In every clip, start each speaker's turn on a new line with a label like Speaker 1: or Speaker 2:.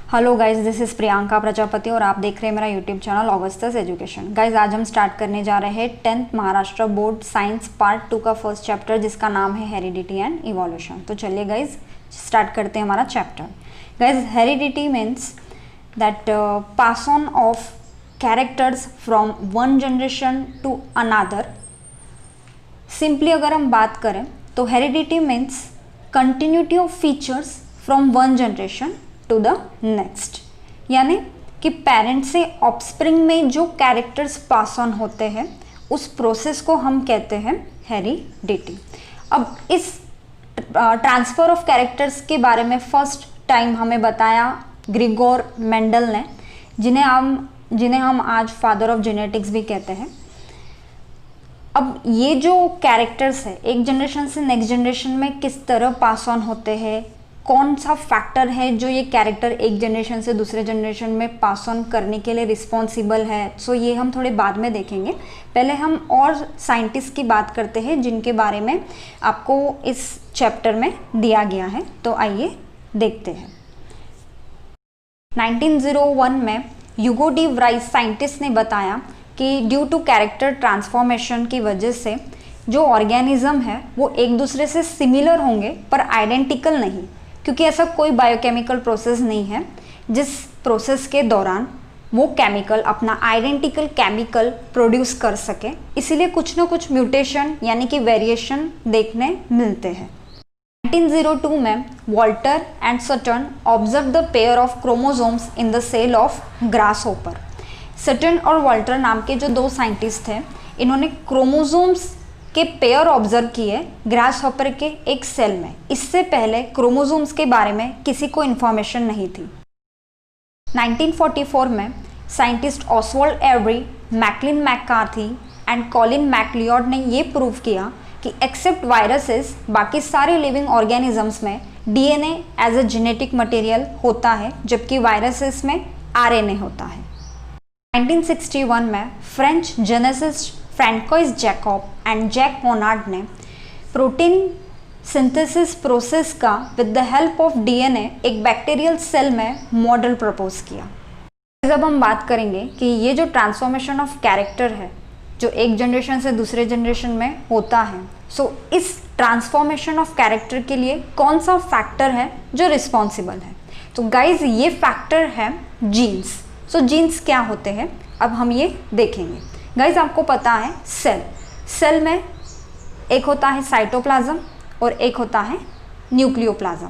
Speaker 1: Hello guys, this is Priyanka Prajapati और आप देख रहे हैं मेरा YouTube channel Augustus education. Guys आज हम स्टार्ट करने जा रहे हैं 10th Maharashtra board science part 2 का फर्स्ट चैप्टर जिसका नाम है हेरिडिटी एंड इवोल्यूशन। तो चलिए गाइज स्टार्ट करते हैं हमारा chapter. Guys heredity means that pass on of characters from one generation to another. Simply अगर हम बात करें तो heredity means continuity of features from one generation to the next, यानी कि पेरेंट से ऑफस्प्रिंग में जो कैरेक्टर्स पास ऑन होते हैं उस प्रोसेस को हम कहते हैं हेरिडिटी। अब इस ट्रांसफ़र ऑफ कैरेक्टर्स के बारे में फर्स्ट टाइम हमें बताया ग्रिगोर मेंडल ने, जिन्हें हम आज फादर ऑफ जेनेटिक्स भी कहते हैं। अब ये जो कैरेक्टर्स है एक जनरेशन से नेक्स्ट जनरेशन में किस तरह पास ऑन होते हैं, कौन सा फैक्टर है जो ये कैरेक्टर एक जनरेशन से दूसरे जनरेशन में पास ऑन करने के लिए रिस्पॉन्सिबल है, सो ये हम थोड़े बाद में देखेंगे। पहले हम और साइंटिस्ट की बात करते हैं जिनके बारे में आपको इस चैप्टर में दिया गया है। तो आइए देखते हैं। 1901 में ह्यूगो डी व्राइस साइंटिस्ट ने बताया कि ड्यू टू कैरेक्टर ट्रांसफॉर्मेशन की वजह से जो ऑर्गेनिज्म है वो एक दूसरे से सिमिलर होंगे पर आइडेंटिकल नहीं, क्योंकि ऐसा कोई बायोकेमिकल प्रोसेस नहीं है जिस प्रोसेस के दौरान वो केमिकल अपना आइडेंटिकल केमिकल प्रोड्यूस कर सके, इसीलिए कुछ ना कुछ म्यूटेशन यानी कि वेरिएशन देखने मिलते हैं। 1902 में Walter and Sutton observe the pair of chromosomes in the cell of grasshopper. Sutton और वॉल्टर नाम के जो दो साइंटिस्ट थे, इन्होंने क्रोमोसोम्स के पेयर ऑब्जर्व किए ग्रासहॉपर के एक सेल में। इससे पहले क्रोमोसोम्स के बारे में किसी को इन्फॉर्मेशन नहीं थी। 1944 में scientist Oswald Avery, Maclyn McCarty and Colin MacLeod ने ये प्रूव किया कि एक्सेप्ट वायरसेस बाकी सारे लिविंग ऑर्गेनिजम्स में DNA as a genetic material होता है, जबकि वायरसेस में आरएनए होता है। 1961 में French geneticist Francois Jacob and Jacques Monod ने प्रोटीन सिंथेसिस प्रोसेस का with the help of DNA एक बैक्टीरियल सेल में मॉडल प्रपोज किया। जब हम बात करेंगे कि ये जो ट्रांसफॉर्मेशन ऑफ कैरेक्टर है जो एक जनरेशन से दूसरे जनरेशन में होता है, सो इस ट्रांसफॉर्मेशन ऑफ कैरेक्टर के लिए कौन सा फैक्टर है जो रिस्पॉन्सिबल है? तो गाइज ये फैक्टर है जीन्स। सो जीन्स क्या होते हैं अब हम ये देखेंगे। गाइज आपको पता है सेल में एक होता है साइटोप्लाज्म और एक होता है न्यूक्लियोप्लाज्म।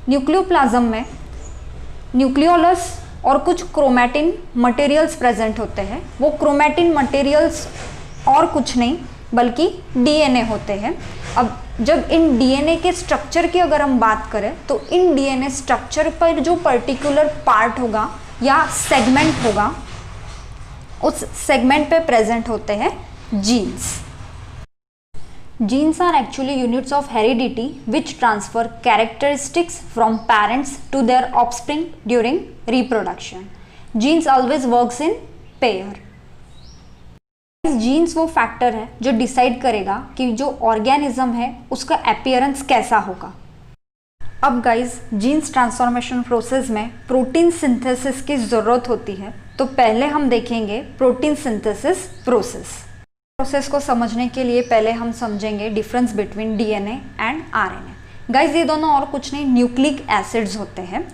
Speaker 1: न्यूक्लियोप्लाज्म में न्यूक्लियोलस और कुछ क्रोमैटिन मटेरियल्स प्रेजेंट होते हैं। वो क्रोमैटिन मटेरियल्स और कुछ नहीं बल्कि डीएनए होते हैं। अब जब इन डीएनए के स्ट्रक्चर की अगर हम बात करें तो इन डीएनए स्ट्रक्चर पर जो पर्टिकुलर पार्ट होगा या सेगमेंट होगा, उस सेगमेंट पे प्रेजेंट होते हैं genes. Genes are actually units of heredity which transfer characteristics from parents to their offspring during reproduction. Genes always works in pair. Genes वो फैक्टर है जो डिसाइड करेगा कि जो ऑर्गेनिज्म है उसका अपीयरेंस कैसा होगा। अब गाइज जीन्स ट्रांसफॉर्मेशन प्रोसेस में प्रोटीन सिंथेसिस की ज़रूरत होती है, तो पहले हम देखेंगे प्रोटीन सिंथेसिस प्रोसेस को समझने के लिए पहले हम समझेंगे difference between DNA and RNA. Guys ये दोनों और कुछ नहीं न्यूक्लिक एसिड्स होते हैं।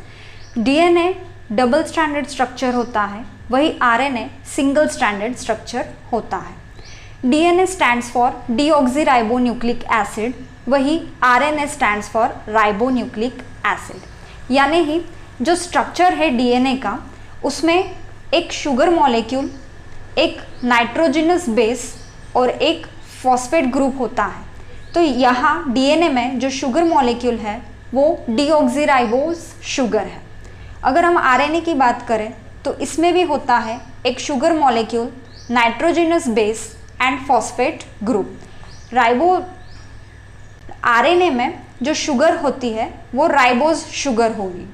Speaker 1: डीएनए डबल स्ट्रैंडेड स्ट्रक्चर होता है, वही आरएनए सिंगल स्ट्रैंडेड स्ट्रक्चर होता है। DNA stands for deoxyribonucleic acid, वही RNA stands for ribonucleic acid. यानी ही जो स्ट्रक्चर है डीएनए का उसमें एक शुगर मॉलिक्यूल, एक नाइट्रोजनस बेस और एक फॉस्फेट ग्रुप होता है। तो यहाँ डीएनए में जो शुगर मॉलिक्यूल है वो डीऑक्सीराइबोज शुगर है। अगर हम आरएनए की बात करें तो इसमें भी होता है एक sugar molecule, nitrogenous base and phosphate group. RNA में जो शुगर होती है वो राइबोज शुगर होगी।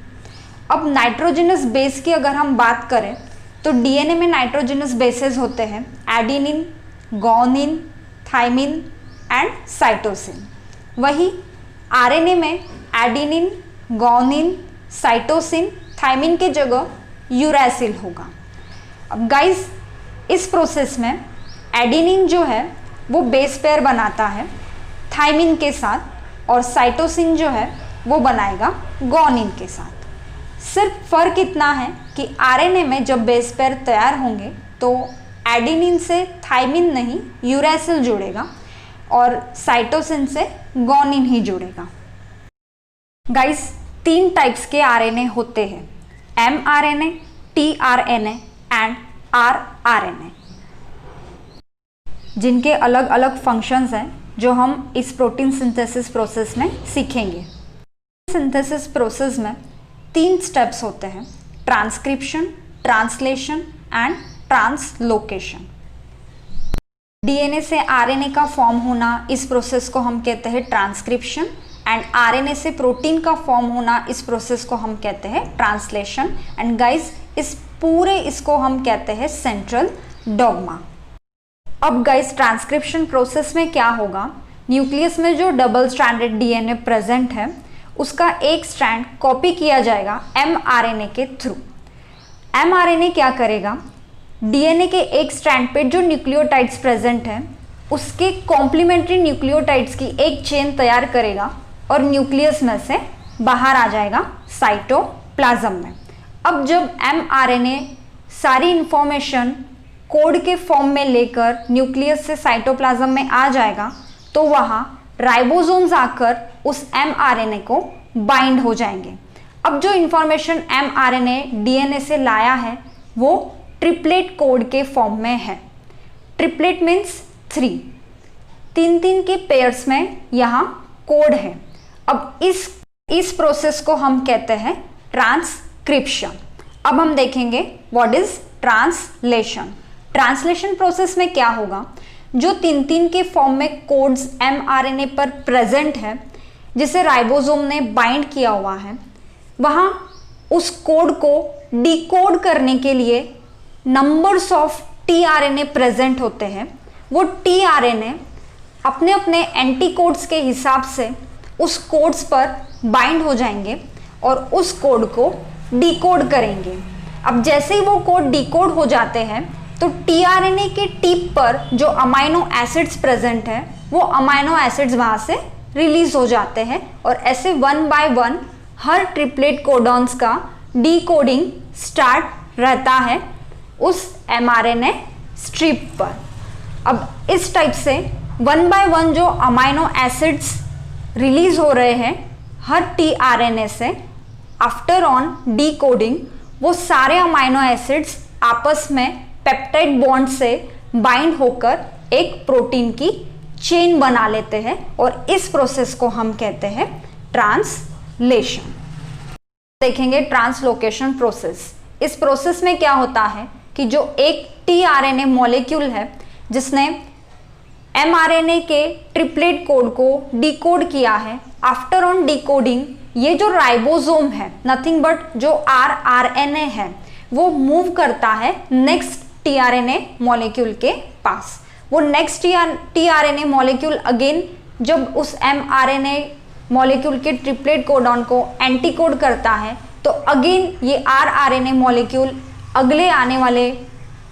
Speaker 1: अब नाइट्रोजनस बेस की अगर हम बात करें तो डीएनए में नाइट्रोजनस बेसेस होते हैं adenine, guanine, thymine and cytosine. वही आरएनए में एडेनिन, गुआनिन, साइटोसिन, थायमिन की जगह यूरैसिल होगा। अब गाइस इस प्रोसेस में एडेनिन जो है वो बेस पेयर बनाता है थायमिन के साथ और साइटोसिन जो है वो बनाएगा गुआनिन के साथ। सिर्फ फर्क इतना है कि आरएनए में जब बेस पेयर तैयार होंगे तो एडेनिन से थायमिन नहीं यूरैसिल जुड़ेगा और साइटोसिन से गुआनिन ही जुड़ेगा। गाइस 3 टाइप्स के आरएनए होते हैं, mRNA, tRNA एंड rRNA, जिनके अलग अलग फंक्शंस हैं जो हम इस प्रोटीन सिंथेसिस प्रोसेस में सीखेंगे। सिंथेसिस प्रोसेस में 3 स्टेप्स होते हैं, transcription, translation and translocation. DNA से आरएनए का फॉर्म होना, इस प्रोसेस को हम कहते हैं ट्रांसक्रिप्शन एंड आरएनए से प्रोटीन का फॉर्म होना, इस प्रोसेस को हम कहते हैं ट्रांसलेशन। एंड गाइस इसको हम कहते हैं सेंट्रल डॉग्मा। अब गाइस ट्रांसक्रिप्शन प्रोसेस में क्या होगा, न्यूक्लियस में जो डबल स्ट्रैंडेड डीएनए प्रेजेंट है उसका एक स्ट्रैंड कॉपी किया जाएगा mRNA के थ्रू। mRNA क्या करेगा, डीएनए के एक स्ट्रैंड पे जो न्यूक्लियोटाइड्स प्रेजेंट है उसके कॉम्प्लीमेंट्री न्यूक्लियोटाइड्स की एक चेन तैयार करेगा और न्यूक्लियस में से बाहर आ जाएगा साइटोप्लाज्म में। अब जब mRNA सारी इंफॉर्मेशन कोड के फॉर्म में लेकर न्यूक्लियस से साइटोप्लाज्म में आ जाएगा तो वहाँ राइबोसोम्स आकर उस mRNA को बाइंड हो जाएंगे। अब जो इंफॉर्मेशन mRNA डीएनए से लाया है वो ट्रिपलेट कोड के फॉर्म में है। ट्रिपलेट मीन्स 3 के पेयर्स में यहाँ कोड है। अब इस प्रोसेस को हम कहते हैं ट्रांसक्रिप्शन। अब हम देखेंगे what is translation. Translation process में क्या होगा, जो 3 के फॉर्म में कोड्स mRNA पर प्रेजेंट है जिसे राइबोसोम ने बाइंड किया हुआ है, वहाँ उस कोड को डिकोड करने के लिए नंबर्स ऑफ tRNA प्रेजेंट होते हैं। वो tRNA अपने अपने एंटीकोड्स के हिसाब से उस कोड्स पर बाइंड हो जाएंगे और उस कोड को डिकोड करेंगे। अब जैसे ही वो कोड डिकोड हो जाते हैं तो tRNA के टिप पर जो अमाइनो एसिड्स प्रेजेंट है वो अमाइनो एसिड्स वहाँ से रिलीज हो जाते हैं और ऐसे 1 बाय 1 हर ट्रिपलेट कोडॉन्स का डिकोडिंग स्टार्ट रहता है उस mRNA स्ट्रिप पर। अब इस टाइप से 1 बाय 1 जो अमाइनो एसिड्स रिलीज हो रहे हैं हर tRNA से, आफ्टर ऑन डिकोडिंग वो सारे अमाइनो एसिड्स आपस में पेप्टाइड बॉन्ड से बाइंड होकर एक प्रोटीन की चेन बना लेते हैं और इस प्रोसेस को हम कहते हैं ट्रांसलेशन। देखेंगे ट्रांसलोकेशन प्रोसेस। इस प्रोसेस में क्या होता है कि जो एक tRNA मॉलिक्यूल है जिसने mRNA के ट्रिपलेट कोड को डिकोड किया है, आफ्टर ऑन डिकोडिंग ये जो राइबोसोम है नथिंग बट जो rRNA है वो मूव करता है नेक्स्ट tRNA मॉलिक्यूल के पास। वो नेक्स्ट tRNA मॉलिक्यूल अगेन जब उस mRNA मॉलिक्यूल के ट्रिपलेट कोडॉन को एंटीकोड करता है तो अगेन ये rRNA मॉलिक्यूल अगले आने वाले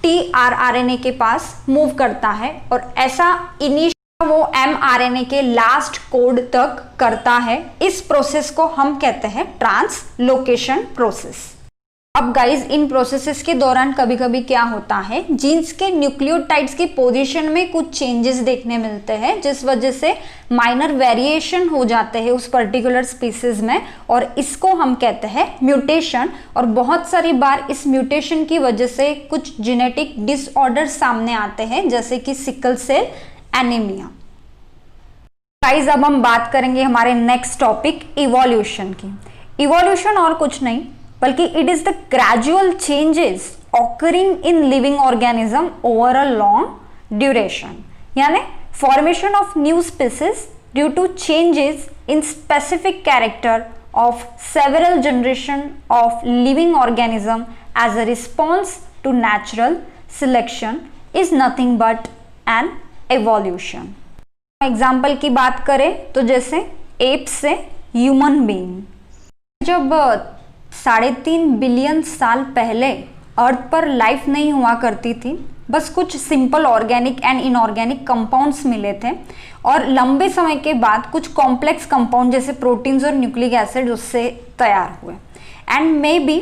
Speaker 1: tRNA के पास मूव करता है और ऐसा इनिशियल वो mRNA के लास्ट कोड तक करता है। इस प्रोसेस को हम कहते हैं ट्रांसलोकेशन प्रोसेस। अब गाइज इन प्रोसेसेस के दौरान कभी कभी क्या होता है, जीन्स के न्यूक्लियोटाइड्स की पोजीशन में कुछ चेंजेस देखने मिलते हैं जिस वजह से माइनर वेरिएशन हो जाते हैं उस पर्टिकुलर स्पीसीज में और इसको हम कहते हैं म्यूटेशन। और बहुत सारी बार इस म्यूटेशन की वजह से कुछ जेनेटिक डिसऑर्डर सामने आते हैं जैसे कि सिकल सेल एनीमिया। गाइज अब हम बात करेंगे हमारे नेक्स्ट टॉपिक इवोल्यूशन की। इवोल्यूशन और कुछ नहीं बल्कि it is the gradual changes occurring in living organism over a long duration, यानी formation of new species due to changes in specific character of several generation of living organism as a response to natural selection is nothing but an evolution. Example की बात करें तो जैसे app से human being, जब 3.5 billion साल पहले अर्थ पर लाइफ नहीं हुआ करती थी, बस कुछ simple organic and inorganic compounds मिले थे और लंबे समय के बाद कुछ कॉम्प्लेक्स कंपाउंड जैसे प्रोटीन्स और न्यूक्लिक एसिड उससे तैयार हुए। एंड मे बी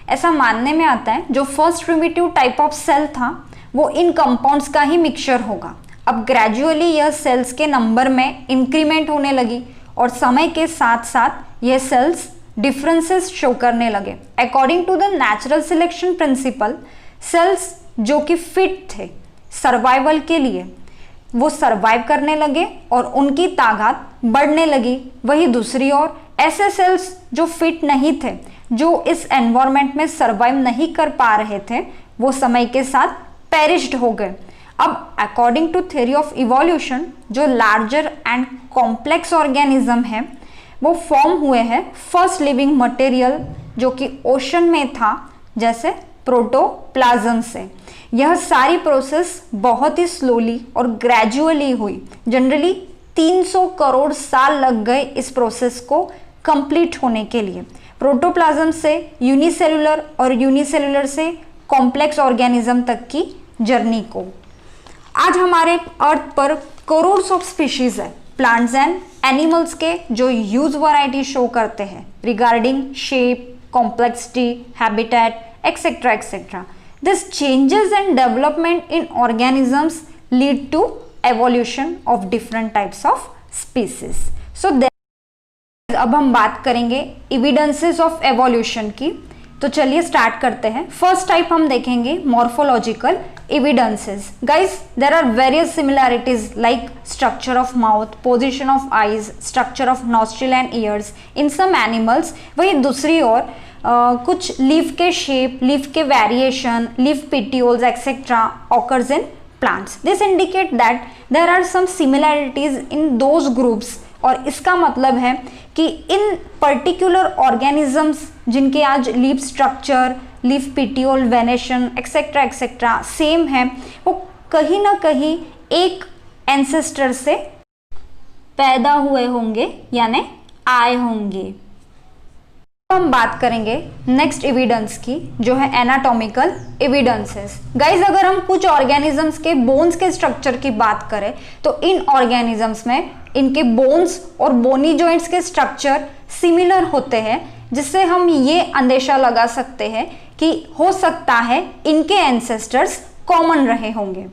Speaker 1: ऐसा मानने में आता है जो first primitive type of cell था वो इन कंपाउंड्स का ही मिक्सचर होगा। अब ग्रेजुअली यह सेल्स के नंबर में इंक्रीमेंट होने लगी और समय के साथ साथ यह सेल्स डिफरेंसेस शो करने लगे। According to the natural selection principle, cells जो कि फिट थे सर्वाइवल के लिए वो सर्वाइव करने लगे और उनकी ताकत बढ़ने लगी। वही दूसरी ओर ऐसे सेल्स जो फिट नहीं थे, जो इस एनवायरनमेंट में सर्वाइव नहीं कर पा रहे थे, वो समय के साथ पेरिश्ड हो गए। अब according to theory of evolution जो लार्जर एंड कॉम्प्लेक्स ऑर्गेनिज्म है वो फॉर्म हुए हैं फर्स्ट लिविंग मटेरियल जो कि ओशन में था, जैसे प्रोटोप्लाज्म से। यह सारी प्रोसेस बहुत ही स्लोली और ग्रेजुअली हुई। जनरली 300 करोड़ साल लग गए इस प्रोसेस को कंप्लीट होने के लिए, प्रोटोप्लाज्म से यूनिसेलुलर और यूनिसेलुलर से कॉम्प्लेक्स ऑर्गेनिज्म तक की जर्नी को। आज हमारे अर्थ पर करोड़ ऑफ स्पीशीज है प्लांट्स एंड एनिमल्स के जो ह्यूज वैरायटी शो करते हैं regarding shape, complexity, habitat etcetera etcetera. This changes and development in organisms lead to evolution of different types of species. So अब हम बात करेंगे एविडेंसेस ऑफ एवोल्यूशन की। तो चलिए स्टार्ट करते हैं। फर्स्ट टाइप हम देखेंगे morphological evidences. Guys, there are various similarities like structure of mouth, position of eyes, structure of nostril and ears in some animals. वही दूसरी ओर कुछ लीफ के शेप, लीफ के variation, leaf petioles etcetera occurs in plants. This indicate that there are some similarities in those groups. और इसका मतलब है कि इन पर्टिकुलर ऑर्गेनिजम्स जिनके आज leaf structure, leaf petiole, venation etcetera etcetera same है, वो कहीं ना कहीं एक एंसेस्टर से पैदा हुए होंगे यानी आए होंगे। हम बात करेंगे नेक्स्ट एविडेंस की जो है एनाटॉमिकल एविडेंसेस। गाइज, अगर हम कुछ ऑर्गेनिजम्स के बोन्स के स्ट्रक्चर की बात करें तो इन ऑर्गेनिजम्स में इनके बोन्स और बोनी जॉइंट्स के स्ट्रक्चर सिमिलर होते हैं, जिससे हम ये अंदेशा लगा सकते हैं कि हो सकता है इनके एंसेस्टर्स कॉमन रहे होंगे।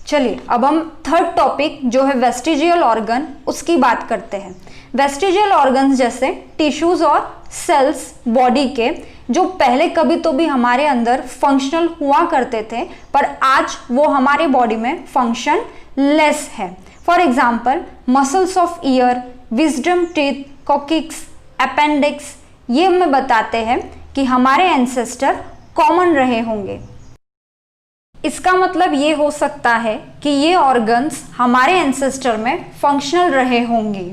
Speaker 1: चलिए अब हम थर्ड टॉपिक जो है वेस्टिजियल ऑर्गन उसकी बात करते हैं। वेस्टिजियल ऑर्गन्स जैसे टिश्यूज और सेल्स बॉडी के जो पहले कभी तो भी हमारे अंदर फंक्शनल हुआ करते थे पर आज वो हमारे बॉडी में फंक्शन लेस है। For example muscles of year, wisdom teeth, coccyx, appendix, ये हमें बताते हैं कि हमारे एंसेस्टर कॉमन रहे होंगे। इसका मतलब ये हो सकता है कि ये ऑर्गन्स हमारे एंसेस्टर में फंक्शनल रहे होंगे।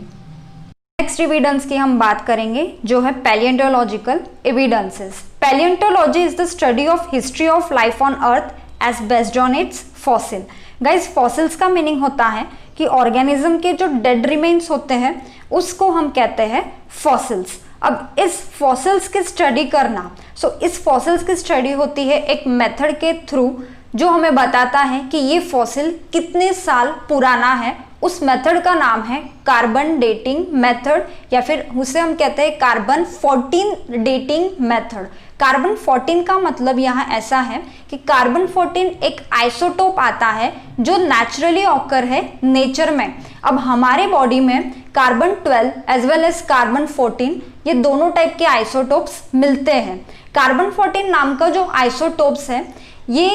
Speaker 1: नेक्स्ट एविडेंस की हम बात करेंगे जो है palaeontological evidences. Palaeontology is the study of history of life on earth as based on its fossil. Guys, fossils का मीनिंग होता है कि ऑर्गेनिज्म के जो डेड रिमेन्स होते हैं उसको हम कहते हैं फॉसिल्स। अब इस फॉसिल्स की स्टडी करना, इस फॉसिल्स की स्टडी होती है एक मेथड के थ्रू जो हमें बताता है कि ये फॉसिल कितने साल पुराना है। उस मेथड का नाम है कार्बन डेटिंग मेथड या फिर उसे हम कहते हैं कार्बन 14 डेटिंग मेथड। कार्बन 14 का मतलब यहाँ ऐसा है कि कार्बन 14 एक आइसोटोप आता है जो नेचुरली ऑकर है नेचर में। अब हमारे बॉडी में carbon 12 as well as carbon 14 ये दोनों टाइप के आइसोटोप्स मिलते हैं। कार्बन 14 नाम का जो आइसोटोप्स है ये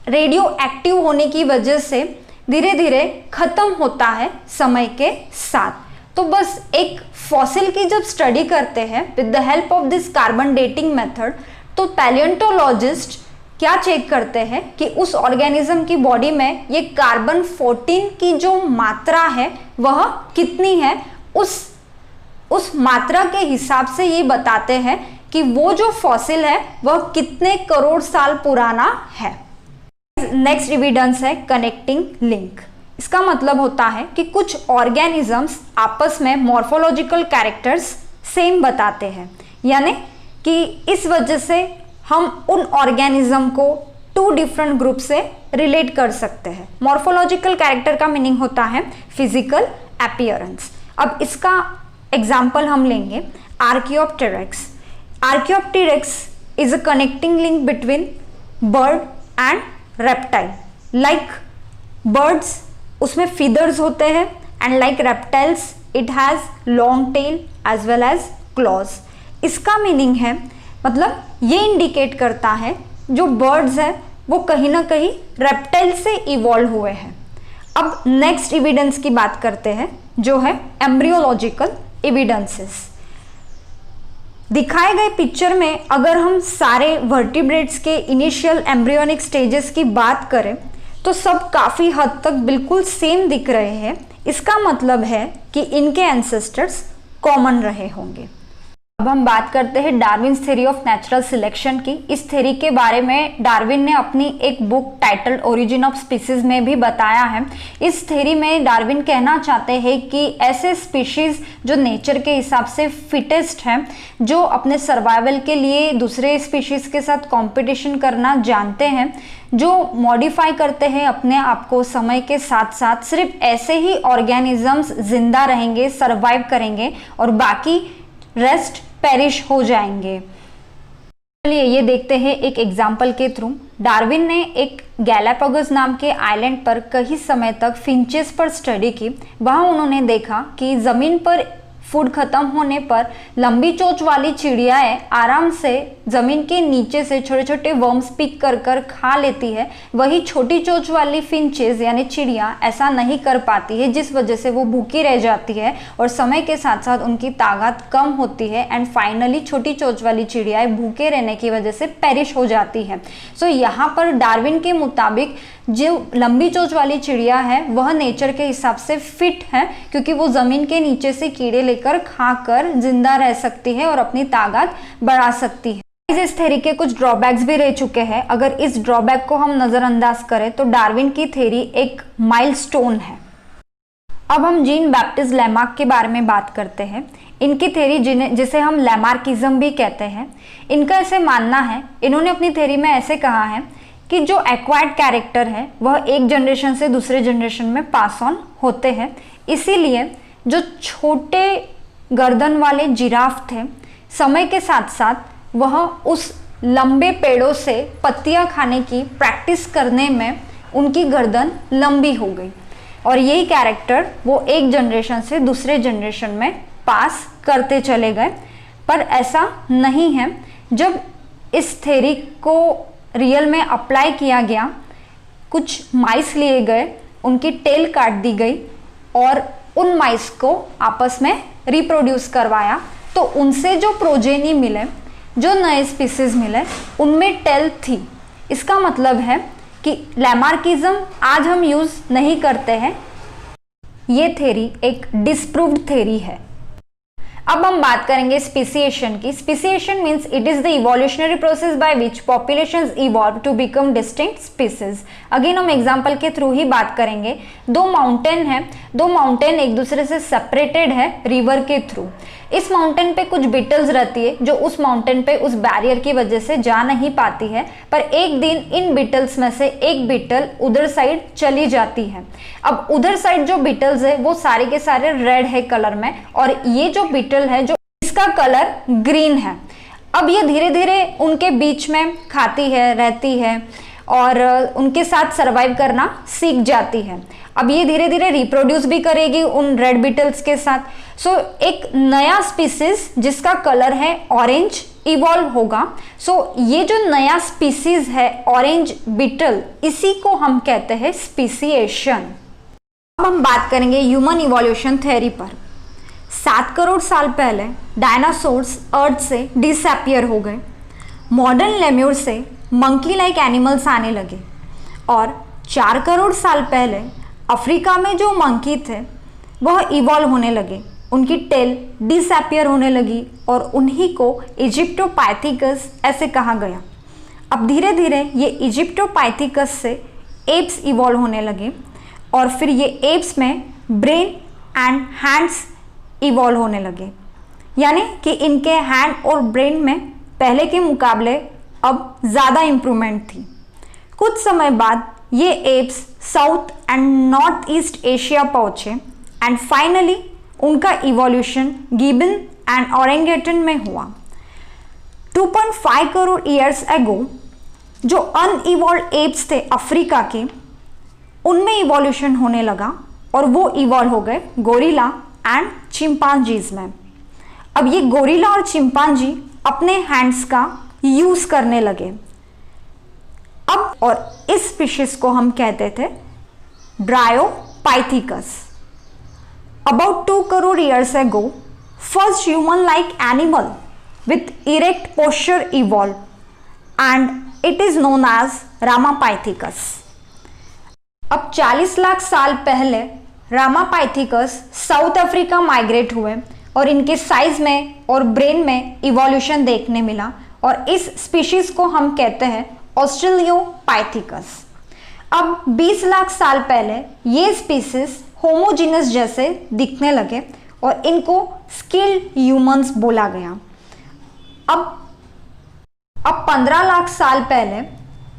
Speaker 1: रेडियो एक्टिव होने की वजह से धीरे धीरे खत्म होता है समय के साथ। तो बस एक फॉसिल की जब स्टडी करते हैं with the help of this carbon dating method, तो पैलियोंटोलॉजिस्ट क्या चेक करते हैं कि उस ऑर्गेनिज्म की बॉडी में ये कार्बन 14 की जो मात्रा है वह कितनी है। उस मात्रा के हिसाब से ये बताते हैं कि वो जो फॉसिल है वह कितने करोड़ साल पुराना है। नेक्स्ट एविडेंस है कनेक्टिंग लिंक। इसका मतलब होता है कि कुछ ऑर्गेनिजम्स आपस में मॉर्फोलॉजिकल कैरेक्टर्स सेम बताते हैं, यानी कि इस वजह से हम उन ऑर्गेनिज्म को 2 डिफरेंट ग्रुप से रिलेट कर सकते हैं। मॉर्फोलॉजिकल कैरेक्टर का मीनिंग होता है फिजिकल अपीयरेंस। अब इसका एग्जाम्पल हम लेंगे archaeopteryx. Archaeopteryx is a connecting link between bird and reptile. Like birds उसमें फीदर्स होते हैं and like reptiles it has long tail as well as claws. इसका मीनिंग है मतलब ये इंडिकेट करता है जो बर्ड्स है वो कहीं ना कहीं रेप्टाइल से इवॉल्व हुए हैं। अब नेक्स्ट एविडेंस की बात करते हैं जो है एम्ब्रियोलॉजिकल एविडेंसेस। दिखाए गए पिक्चर में अगर हम सारे वर्टिब्रेट्स के इनिशियल एम्ब्रियोनिक स्टेजेस की बात करें तो सब काफ़ी हद तक बिल्कुल सेम दिख रहे हैं। इसका मतलब है कि इनके एंसेस्टर्स कॉमन रहे होंगे। अब हम बात करते हैं Darwin's theory of natural selection की। इस थ्योरी के बारे में डार्विन ने अपनी एक book titled origin of species में भी बताया है। इस थ्योरी में डार्विन कहना चाहते हैं कि ऐसे स्पीशीज जो नेचर के हिसाब से फिटेस्ट हैं, जो अपने सर्वाइवल के लिए दूसरे स्पीशीज के साथ कंपटीशन करना जानते हैं, जो मॉडिफाई करते हैं अपने आप को समय के साथ साथ, सिर्फ ऐसे ही ऑर्गेनिजम्स जिंदा रहेंगे, सर्वाइव करेंगे और बाकी रेस्ट पेरिश हो जाएंगे। चलिए ये देखते हैं एक एग्जाम्पल के थ्रू। डार्विन ने एक गैलापागोस नाम के आइलैंड पर कई समय तक फिंचेस पर स्टडी की। वहाँ उन्होंने देखा कि ज़मीन पर फूड खत्म होने पर लंबी चोंच वाली चिड़ियाएं आराम से ज़मीन के नीचे से छोटे छोटे वर्म्स पिक कर खा लेती है। वही छोटी चोंच वाली फिंचेस यानी चिड़िया ऐसा नहीं कर पाती है, जिस वजह से वो भूखी रह जाती है और समय के साथ साथ उनकी ताकत कम होती है एंड फाइनली छोटी चोंच वाली चिड़ियाएं भूखे रहने की वजह से पेरिश हो जाती है। सो यहाँ पर डार्विन के मुताबिक जो लंबी चोंच वाली चिड़िया है वह नेचर के हिसाब से फिट है, क्योंकि वो ज़मीन के नीचे से कीड़े लेकर खाकर जिंदा रह सकती है और अपनी ताकत बढ़ा सकती है। इस थ्योरी के कुछ ड्रॉबैक्स भी रह चुके हैं। अगर इस ड्रॉबैक को हम नज़रअंदाज करें तो डार्विन की थ्योरी एक माइलस्टोन है। अब हम जीन बैप्टिस्ट लैमार्क के बारे में बात करते हैं। इनकी थ्योरी जिसे हम लैमार्किज्म भी कहते हैं, इनका ऐसे मानना है, इन्होंने अपनी थ्योरी में ऐसे कहा है कि जो एक्वायर्ड कैरेक्टर है वह एक जनरेशन से दूसरे जनरेशन में पास ऑन होते हैं। इसीलिए जो छोटे गर्दन वाले जिराफ थे, समय के साथ साथ वह उस लंबे पेड़ों से पत्तियां खाने की प्रैक्टिस करने में उनकी गर्दन लंबी हो गई और यही कैरेक्टर वो एक जनरेशन से दूसरे जनरेशन में पास करते चले गए। पर ऐसा नहीं है। जब इस थ्योरी को रियल में अप्लाई किया गया, कुछ माइस लिए गए, उनकी टेल काट दी गई और उन माइस को आपस में रिप्रोड्यूस करवाया, तो उनसे जो प्रोजेनी मिले, जो नए स्पीसीज मिले, उनमें टेल थी। इसका मतलब है कि लैमार्किज्म आज हम यूज नहीं करते हैं। ये थ्योरी एक डिस्प्रूव्ड थ्योरी है। अब हम बात करेंगे स्पीसिएशन की। Speciation means it is the evolutionary process by which populations evolve to become distinct species. Again हम एग्जांपल के थ्रू ही बात करेंगे। दो माउंटेन है, दो माउंटेन एक दूसरे से सेपरेटेड है रिवर के थ्रू। इस माउंटेन पे कुछ बीटल्स रहती है जो उस माउंटेन पे उस बैरियर की वजह से जा नहीं पाती है, पर एक दिन इन बीटल्स में से एक बीटल उधर साइड चली जाती है। अब उधर साइड जो बीटल्स है वो सारे के सारे रेड है कलर में और ये जो बीटल है जो इसका कलर ग्रीन है। अब ये धीरे धीरे उनके बीच में खाती है, रहती है और उनके साथ सरवाइव करना सीख जाती है। अब ये धीरे धीरे रिप्रोड्यूस भी करेगी उन रेड बीटल्स के साथ। सो एक नया स्पीसीज जिसका कलर है ऑरेंज इवॉल्व होगा। सो ये जो नया स्पीसीज है ऑरेंज बीटल, इसी को हम कहते हैं स्पीसिएशन। अब हम बात करेंगे ह्यूमन इवोल्यूशन थ्योरी पर। 7 करोड़ साल पहले डायनासोर्स अर्थ से डिसअपियर हो गए। मॉडर्न लेम्यूर से मंकी लाइक एनिमल्स आने लगे और 4 करोड़ साल पहले अफ्रीका में जो मंकी थे वह इवॉल्व होने लगे। उनकी टेल डिसअपियर होने लगी और उन्हीं को इजिप्टोपाइथिकस ऐसे कहा गया। अब धीरे धीरे ये इजिप्टोपाइथिकस से एप्स इवॉल्व होने लगे और फिर ये एप्स में ब्रेन एंड हैंड्स इवॉल्व होने लगे, यानी कि इनके हैंड और ब्रेन में पहले के मुकाबले अब ज़्यादा इम्प्रूवमेंट थी। कुछ समय बाद ये apps south and north east Asia पहुँचे एंड फाइनली उनका इवोल्यूशन गिबन एंड ओरेंगेटन में हुआ। 2.5 करोड़ ईयर्स एगो जो अनइवॉल्व एप्स थे अफ्रीका के, उनमें इवोल्यूशन होने लगा और वो इवॉल्व हो गए गोरिल्ला एंड चिंपांजीज में। अब ये गोरिल्ला और चिंपांजी अपने हैंड्स का यूज करने लगे। अब और इस स्पीशीज को हम कहते थे Dryopithecus. About 2 crore years ago first human like animal with erect posture evolve and it is known as Ramapithecus. अब 40 लाख साल पहले रामापाइथिकस साउथ अफ्रीका माइग्रेट हुए और इनके साइज में और ब्रेन में इवोल्यूशन देखने मिला और इस स्पीशीज को हम कहते हैं ऑस्ट्रेलियोपाइथिकस। अब 20 लाख साल पहले ये स्पीशीज होमोजीनस जैसे दिखने लगे और इनको स्किल्ड ह्यूमंस बोला गया। अब 15 लाख साल पहले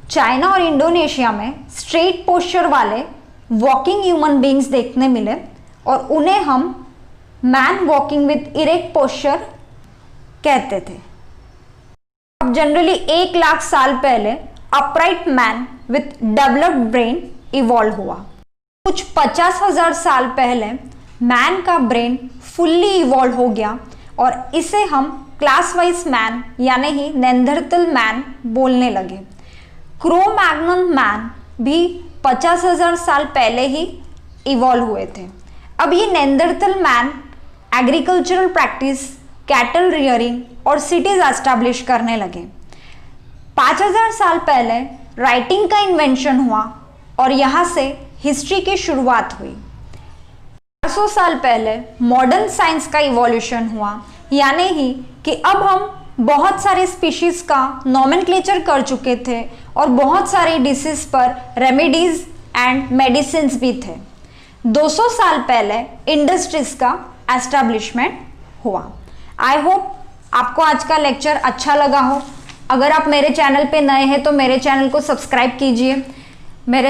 Speaker 1: चाइना और इंडोनेशिया में स्ट्रेट पोस्चर वाले वॉकिंग ह्यूमन बींग्स देखने मिले और उन्हें हम man walking with erect posture कहते थे। अब जनरली 1 लाख साल पहले upright man with developed brain evolve हुआ। कुछ 50,000 साल पहले मैन का ब्रेन फुल्ली इवॉल्व हो गया और इसे हम क्लास वाइज मैन यानी ही नेंदरथल मैन बोलने लगे। क्रो-मैग्नन मैन भी 50,000 साल पहले ही इवॉल्व हुए थे। अब ये Neanderthal man agricultural practice, cattle rearing और सिटीज एस्टैब्लिश करने लगे। 5,000 साल पहले राइटिंग का इन्वेंशन हुआ और यहाँ से हिस्ट्री की शुरुआत हुई। 400 साल पहले मॉडर्न साइंस का इवोल्यूशन हुआ, यानी ही कि अब हम बहुत सारे स्पीशीज का नॉमेनक्लेचर कर चुके थे और बहुत सारे डिसीज पर रेमेडीज एंड मेडिसिन भी थे। 200 साल पहले इंडस्ट्रीज का एस्टैब्लिशमेंट हुआ। आई होप आपको आज का लेक्चर अच्छा लगा हो। अगर आप मेरे चैनल पे नए हैं तो मेरे चैनल को सब्सक्राइब कीजिए। मेरे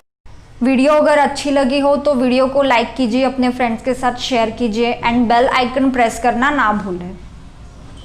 Speaker 1: वीडियो अगर अच्छी लगी हो तो वीडियो को लाइक कीजिए, अपने फ्रेंड्स के साथ शेयर कीजिए एंड बेल आइकन प्रेस करना ना भूलें।